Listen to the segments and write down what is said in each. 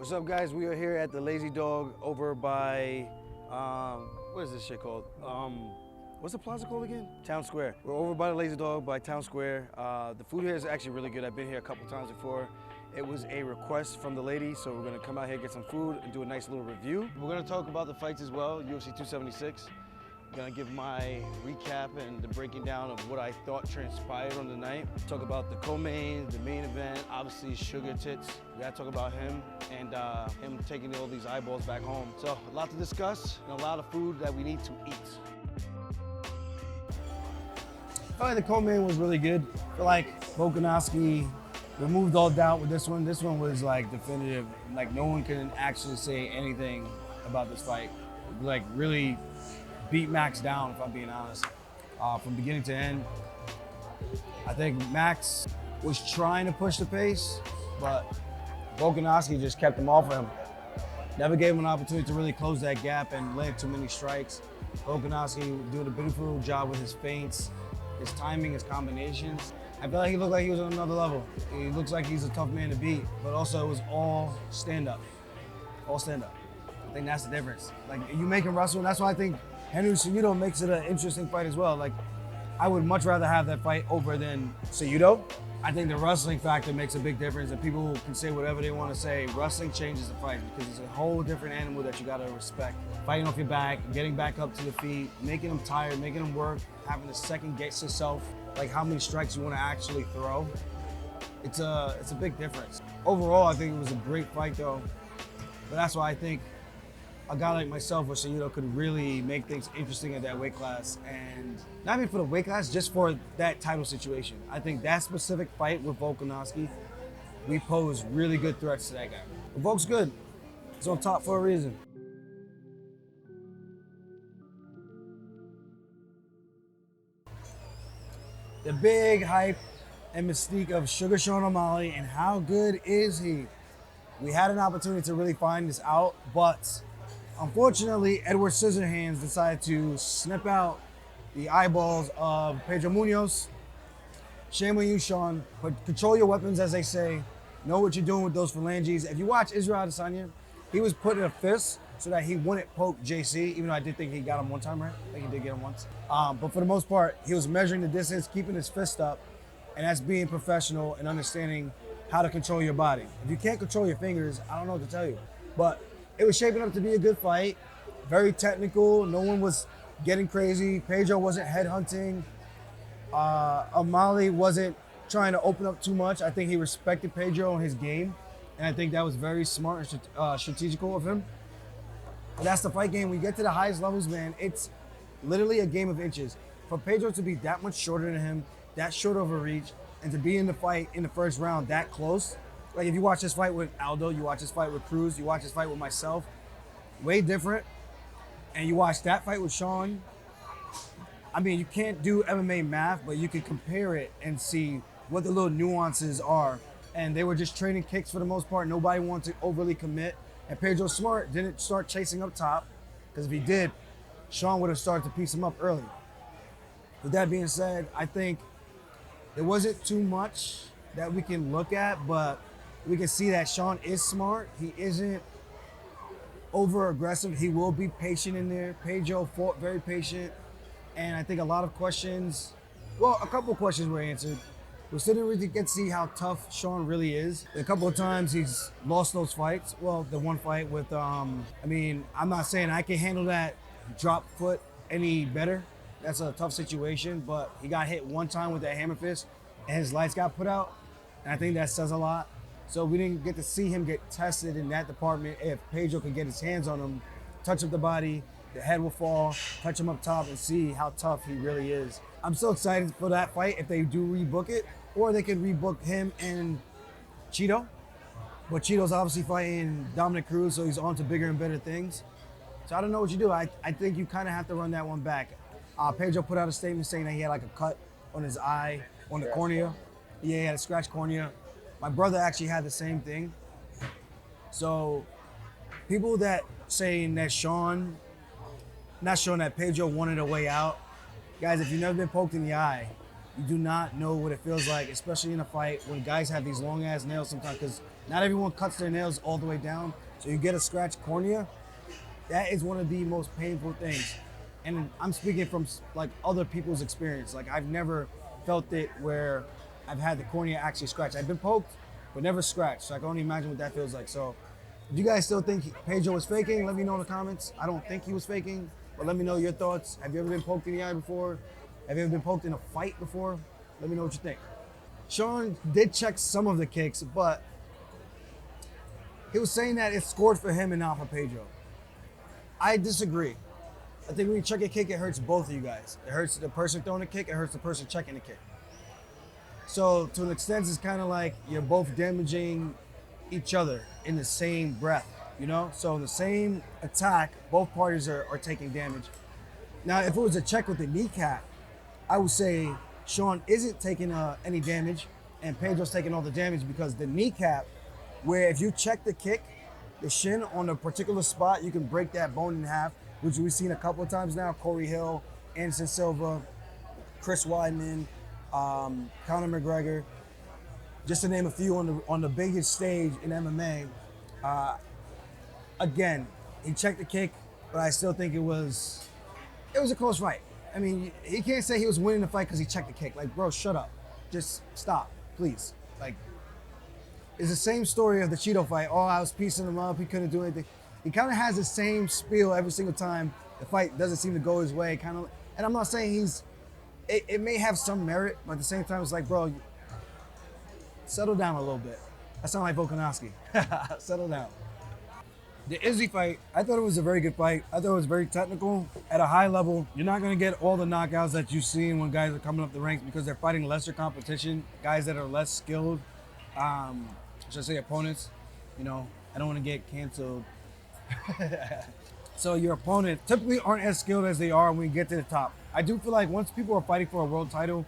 What's up, guys? We are here at the Lazy Dog over by, what is this shit called? What's the plaza called again? Town Square. We're over by the Lazy Dog by Town Square. The food here is actually really good. I've been here a couple times before. It was a request from the lady, so we're gonna come out here, get some food, and do a nice little review. We're gonna talk about the fights as well, UFC 276. I'm gonna give my recap and the breaking down of what I thought transpired on the night. Talk about the co-main, the main event, obviously Sugar Tits. We gotta talk about him and him taking all these eyeballs back home. So a lot to discuss and a lot of food that we need to eat. I feel like the co-main was really good. I feel like Volkanovski removed all doubt with this one. This one was like definitive. Like no one can actually say anything about this fight. Like really beat Max down, if I'm being honest. From beginning to end, I think Max was trying to push the pace, but Volkanovski just kept him off of him. Never gave him an opportunity to really close that gap and land too many strikes. Volkanovski doing a beautiful job with his feints, his timing, his combinations. I feel like he looked like he was on another level. He looks like he's a tough man to beat, but also it was all stand-up. All stand-up. I think that's the difference. Like, you make him wrestle, and that's why I think Henry Cejudo makes it an interesting fight as well. Like, I would much rather have that fight over than Cejudo. I think the wrestling factor makes a big difference, and people can say whatever they want to say. Wrestling changes the fight because it's a whole different animal that you got to respect. Fighting off your back, getting back up to the feet, making them tired, making them work, having to second guess yourself, like how many strikes you want to actually throw. It's a big difference. Overall, I think it was a great fight though, but that's why I think a guy like myself or Cejudo could really make things interesting at that weight class, and not even for the weight class, just for that title situation. I think that specific fight with Volkanovski, we pose really good threats to that guy. But Volk's good. He's on top for a reason. The big hype and mystique of Sugar Sean O'Malley, and how good is he? We had an opportunity to really find this out, but unfortunately, Edward Scissorhands decided to snip out the eyeballs of Pedro Munoz. Shame on you, Sean, but control your weapons, as they say. Know what you're doing with those phalanges. If you watch Israel Adesanya, he was put in a fist so that he wouldn't poke JC, even though I did think he got him one time, right? I think he did get him once. But for the most part, he was measuring the distance, keeping his fist up, and that's being professional and understanding how to control your body. If you can't control your fingers, I don't know what to tell you. But it was shaping up to be a good fight, very technical. No one was getting crazy. Pedro wasn't headhunting. O'Malley wasn't trying to open up too much. I think he respected Pedro and his game, and I think that was very smart and strategical of him. But that's the fight game. When you get to the highest levels, man, it's literally a game of inches. For Pedro to be that much shorter than him, that short of a reach, and to be in the fight in the first round that close. Like if you watch this fight with Aldo, you watch this fight with Cruz, you watch this fight with myself, way different. And you watch that fight with Sean. I mean, you can't do MMA math, but you can compare it and see what the little nuances are. And they were just trading kicks for the most part. Nobody wanted to overly commit. And Pedro Smart didn't start chasing up top, because if he did, Sean would have started to piece him up early. With that being said, I think there wasn't too much that we can look at, but we can see that Sean is smart. He isn't over aggressive. He will be patient in there. Pedro fought very patient. And I think a lot of questions, well, a couple of questions were answered. We still didn't really get to see how tough Sean really is. A couple of times he's lost those fights. Well, the one fight with, I mean, I'm not saying I can handle that drop foot any better. That's a tough situation, but he got hit one time with that hammer fist and his lights got put out. And I think that says a lot. So we didn't get to see him get tested in that department. If Pedro could get his hands on him, touch up the body, the head will fall, touch him up top and see how tough he really is. I'm so excited for that fight if they do rebook it, or they could rebook him and Cheeto. But Cheeto's obviously fighting Dominic Cruz, so he's on to bigger and better things. So I don't know what you do. I think you kind of have to run that one back. Pedro put out a statement saying that he had like a cut on his eye, on the cornea. Yeah, he had a scratched cornea. My brother actually had the same thing. So people that saying that that Pedro wanted a way out, guys, if you've never been poked in the eye, You do not know what it feels like, especially in a fight when guys have these long ass nails sometimes, because not everyone cuts their nails all the way down. So you get a scratched cornea. That is one of the most painful things. And I'm speaking from like other people's experience. Like I've never felt it where I've had the cornea actually scratched. I've been poked, but never scratched. So I can only imagine what that feels like. So if you guys still think Pedro was faking, let me know in the comments. I don't think he was faking, but let me know your thoughts. Have you ever been poked in the eye before? Have you ever been poked in a fight before? Let me know what you think. Sean did check some of the kicks, but he was saying that it's scored for him and not for Pedro. I disagree. I think when you check a kick, it hurts both of you guys. It hurts the person throwing the kick, it hurts the person checking the kick. So to an extent, it's kind of like you're both damaging each other in the same breath, you know? So the same attack, both parties are taking damage. Now, if it was a check with the kneecap, I would say Sean isn't taking any damage and Pedro's taking all the damage, because the kneecap, where if you check the kick, the shin on a particular spot, you can break that bone in half, which we've seen a couple of times now. Corey Hill, Anderson Silva, Chris Weidman, Conor McGregor, just to name a few on the biggest stage in MMA. Again, he checked the kick, but I still think it was a close fight. I mean, he can't say he was winning the fight because he checked the kick. Like, bro, shut up. Just stop, please. Like, it's the same story of the Cheeto fight. Oh, I was piecing him up. He couldn't do anything. He kind of has the same spiel every single time the fight doesn't seem to go his way. Kind of, and I'm not saying it may have some merit, but at the same time, it's like, bro, settle down a little bit. I sound like Volkanovski. Settle down. The Izzy fight, I thought it was a very good fight. I thought it was very technical at a high level. You're not going to get all the knockouts that you've seen when guys are coming up the ranks, because they're fighting lesser competition, guys that are less skilled. Should I say opponents? You know, I don't want to get canceled. So your opponent typically aren't as skilled as they are when you get to the top. I do feel like once people are fighting for a world title,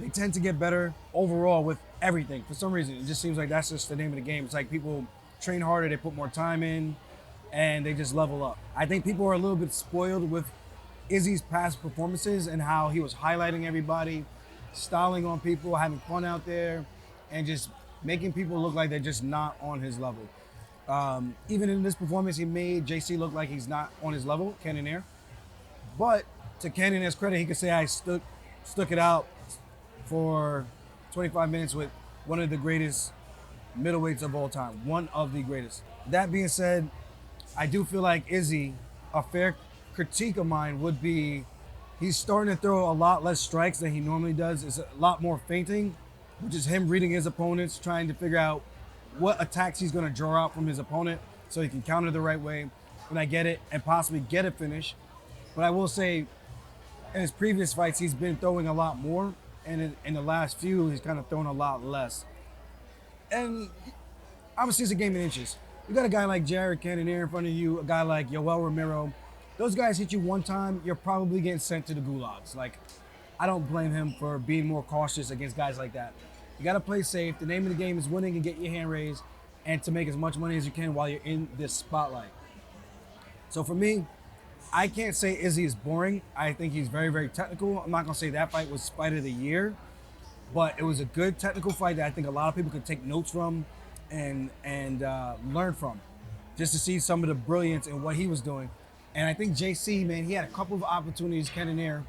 they tend to get better overall with everything. For some reason, it just seems like that's just the name of the game. It's like people train harder, they put more time in, and they just level up. I think people are a little bit spoiled with Izzy's past performances and how he was highlighting everybody, styling on people, having fun out there, and just making people look like they're just not on his level. Even in this performance, he made JC look like he's not on his level, Cannonier. But to Cannonier's credit, he could say I stuck it out for 25 minutes with one of the greatest middleweights of all time, one of the greatest. That being said, I do feel like Izzy, a fair critique of mine would be he's starting to throw a lot less strikes than he normally does. It's a lot more feinting, which is him reading his opponents, trying to figure out what attacks he's going to draw out from his opponent so he can counter the right way, and I get it, and possibly get a finish. But I will say, in his previous fights, he's been throwing a lot more, and in the last few, he's kind of thrown a lot less. And obviously, it's a game in inches. You got a guy like Jared Cannonier in front of you, a guy like Yoel Romero. Those guys hit you one time, you're probably getting sent to the gulags. Like, I don't blame him for being more cautious against guys like that. You got to play safe. The name of the game is winning and get your hand raised and to make as much money as you can while you're in this spotlight. So for me, I can't say Izzy is boring. I think he's very, very technical. I'm not going to say that fight was fight of the year, but it was a good technical fight that I think a lot of people could take notes from and learn from, just to see some of the brilliance in what he was doing. And I think JC, man, he had a couple of opportunities, Cannonier,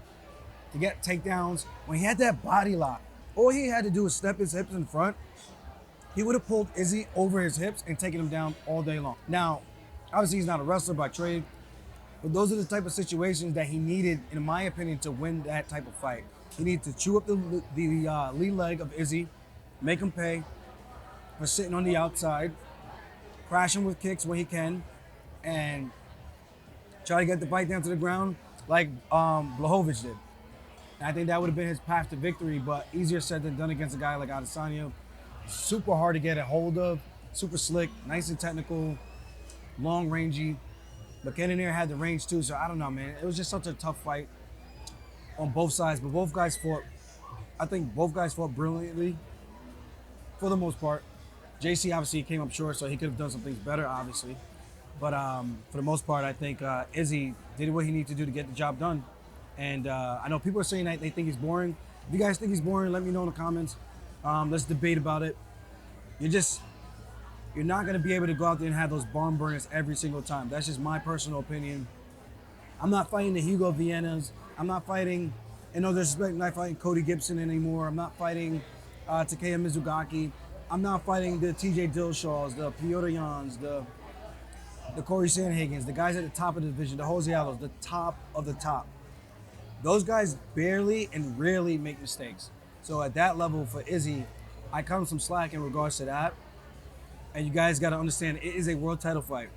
to get takedowns. When he had that body lock, all he had to do was step his hips in front. He would have pulled Izzy over his hips and taken him down all day long. Now, obviously he's not a wrestler by trade, but those are the type of situations that he needed, in my opinion, to win that type of fight. He needed to chew up the lead leg of Izzy, make him pay for sitting on the outside, crash him with kicks when he can, and try to get the fight down to the ground like Blachowicz did. And I think that would have been his path to victory, but easier said than done against a guy like Adesanya. Super hard to get a hold of, super slick, nice and technical, long rangey. But Cannonier had the range too, so I don't know, man. It was just such a tough fight on both sides, but I think both guys fought brilliantly for the most part. JC obviously came up short, so he could have done some things better, obviously. But for the most part, I think Izzy did what he needed to do to get the job done. And I know people are saying that they think he's boring. If you guys think he's boring, let me know in the comments. Let's debate about it. You're not gonna be able to go out there and have those barn burners every single time. That's just my personal opinion. I'm not fighting the Hugo Viennas. I'm not fighting, in no disrespect, I'm not fighting Cody Gibson anymore. I'm not fighting Takeya Mizugaki. I'm not fighting the TJ Dillshaws, the Piotr Jans, the Corey Sandhagens, the guys at the top of the division, the Jose Aldos, the top of the top. Those guys barely and rarely make mistakes. So at that level for Izzy, I cut him some slack in regards to that. And you guys got to understand, it is a world title fight.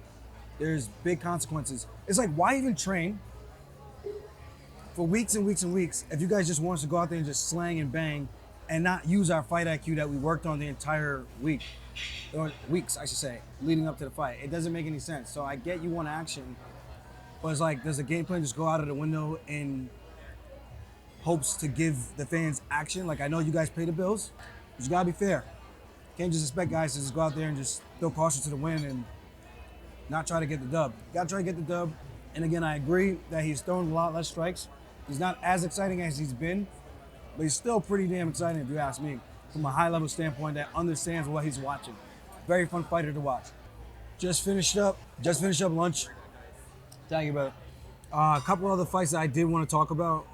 There's big consequences. It's like, why even train for weeks and weeks and weeks if you guys just want us to go out there and just slang and bang and not use our fight IQ that we worked on the entire week, or weeks, I should say, leading up to the fight. It doesn't make any sense. So I get you want action, but it's like, does the game plan just go out of the window in hopes to give the fans action? Like, I know you guys pay the bills, but you gotta be fair. Can't just expect guys to just go out there and just throw caution to the wind and not try to get the dub. You gotta try to get the dub. And again, I agree that he's throwing a lot less strikes. He's not as exciting as he's been, but he's still pretty damn exciting if you ask me, from a high level standpoint that understands what he's watching. Very fun fighter to watch. Just finished up lunch. Thank you, brother. A couple other fights that I did want to talk about.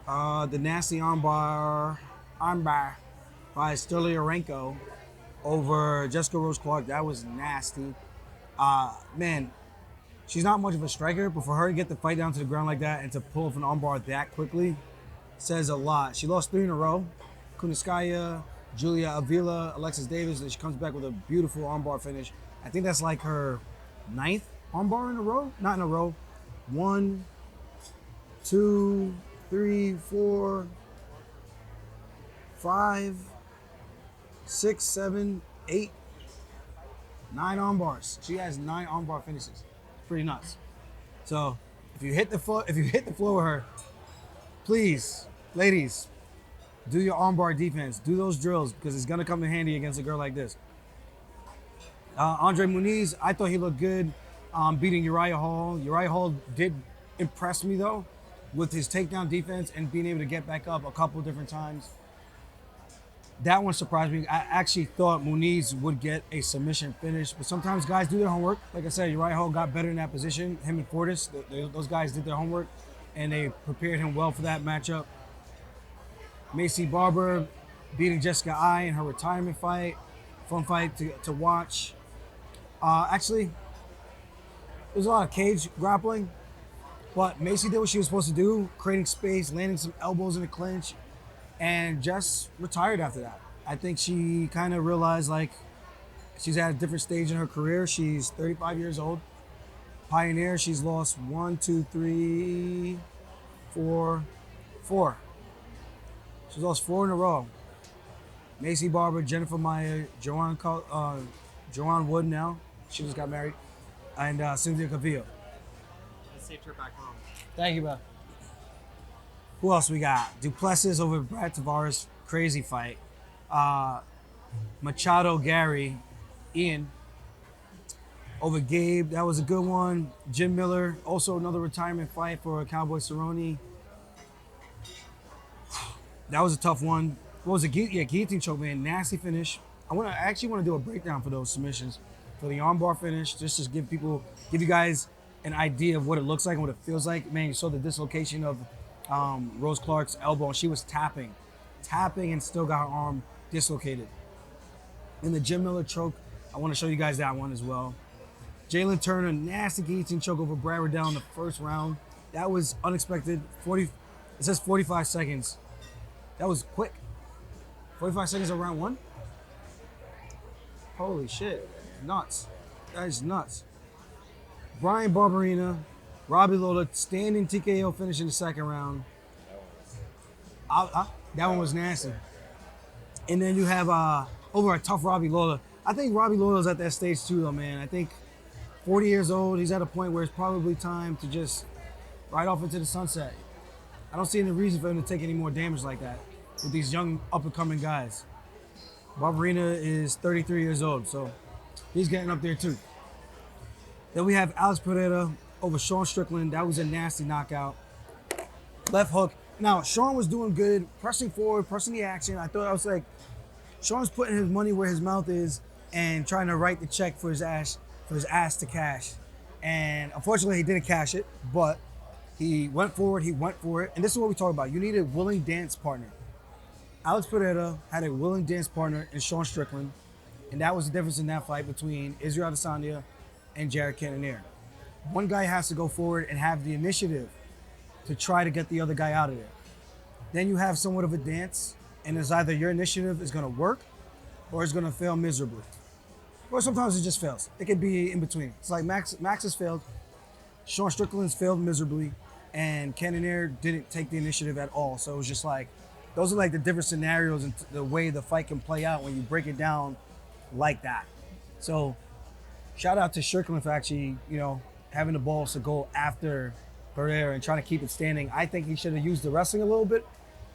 The nasty armbar by Sterling over Jessica Rose Clark. That was nasty. Man, she's not much of a striker, but for her to get the fight down to the ground like that and to pull off an armbar that quickly says a lot. She lost 3 in a row. Kuniskaya, Julia Avila, Alexis Davis, and she comes back with a beautiful armbar finish. I think that's like her 9th armbar in a row? Not in a row. 1, 2, 3, 4, 5, 6, 7, 8, 9 armbars. She has 9 armbar finishes. Pretty nuts. So if you hit the floor with her, please, ladies, do your armbar defense. Do those drills because it's gonna come in handy against a girl like this. Andre Muniz, I thought he looked good beating Uriah Hall. Uriah Hall did impress me though with his takedown defense and being able to get back up a couple different times. That one surprised me. I actually thought Muniz would get a submission finish, but sometimes guys do their homework. Like I said, Uriah Hall got better in that position. Him and Fortis, those guys did their homework, and they prepared him well for that matchup. Macy Barber beating Jessica Ai in her retirement fight. Fun fight to watch. Actually, there's a lot of cage grappling, but Macy did what she was supposed to do, creating space, landing some elbows in the clinch, and Jess retired after that. I think she kind of realized like she's at a different stage in her career. She's 35 years old. Pioneer, she's lost 1, 2, 3, 4. She's lost 4 in a row. Macy Barber, Jennifer Maia, Joanne Wood now. She just got married. And Cynthia Cavillo. Safe trip back home. Thank you, bro. Who else we got? Duplessis over Brad Tavares. Crazy fight. Machado Gary, Ian over Gabe. That was a good one. Jim Miller, also another retirement fight for Cowboy Cerrone. That was a tough one. What was it? Guillotine choke, man. Nasty finish. I actually want to do a breakdown for those submissions. For the armbar finish, just to give you guys an idea of what it looks like and what it feels like. Man, you saw the dislocation of Rose Clark's elbow, and she was tapping and still got her arm dislocated. And the Jim Miller choke, I want to show you guys that one as well. Jalen Turner, nasty guillotine choke over Brad Riddell in the first round. That was unexpected. It says 45 seconds. That was quick. 45 seconds of round 1? Holy shit. Nuts. That is nuts. Brian Barberina, Robbie Lawler, standing TKO finish in the second round. That one was nasty. And then you have over a tough Robbie Lawler. I think Robbie Lawler's at that stage too, though, man. I think 40 years old, he's at a point where it's probably time to just ride off into the sunset. I don't see any reason for him to take any more damage like that with these young up-and-coming guys. Barberina is 33 years old, so he's getting up there too. Then we have Alex Pereira over Sean Strickland. That was a nasty knockout. Left hook. Now, Sean was doing good, pressing forward, pressing the action. I was like, Sean's putting his money where his mouth is and trying to write the check for his ass to cash. And unfortunately, he didn't cash it, but he went forward, he went for it. And this is what we talk about. You need a willing dance partner. Alex Pereira had a willing dance partner in Sean Strickland, and that was the difference in that fight between Israel Adesanya and Jared Cannonier. One guy has to go forward and have the initiative to try to get the other guy out of there. Then you have somewhat of a dance, and it's either your initiative is going to work or it's going to fail miserably. Or sometimes it just fails. It could be in between. It's like Max has failed, Sean Strickland's failed miserably, and Cannonier didn't take the initiative at all. So it was just like, those are like the different scenarios and the way the fight can play out when you break it down like that. So shout out to Strickland for actually, having the balls to go after Barber and trying to keep it standing. I think he should have used the wrestling a little bit,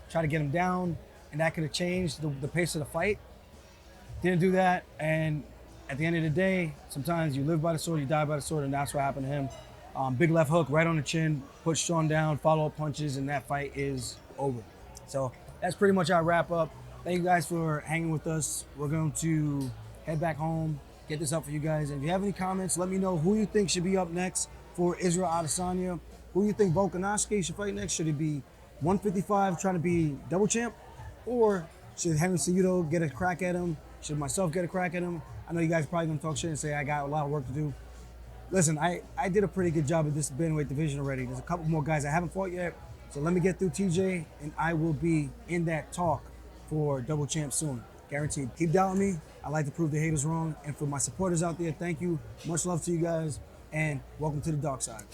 try to get him down, and that could have changed the pace of the fight. Didn't do that, and at the end of the day, sometimes you live by the sword, you die by the sword, and that's what happened to him. Big left hook right on the chin, put Sean down, follow-up punches, and that fight is over. So that's pretty much our wrap up. Thank you guys for hanging with us. We're going to head back home, get this up for you guys. And if you have any comments, let me know who you think should be up next for Israel Adesanya. Who you think Volk should fight next? Should it be 155 trying to be double champ? Or should Henry Cejudo get a crack at him? Should myself get a crack at him? I know you guys probably gonna talk shit and say I got a lot of work to do. Listen, I did a pretty good job of this bantamweight division already. There's a couple more guys I haven't fought yet. So let me get through TJ, and I will be in that talk for double champ soon. Guaranteed. Keep doubting me. I like to prove the haters wrong. And for my supporters out there, thank you. Much love to you guys, and welcome to the dark side.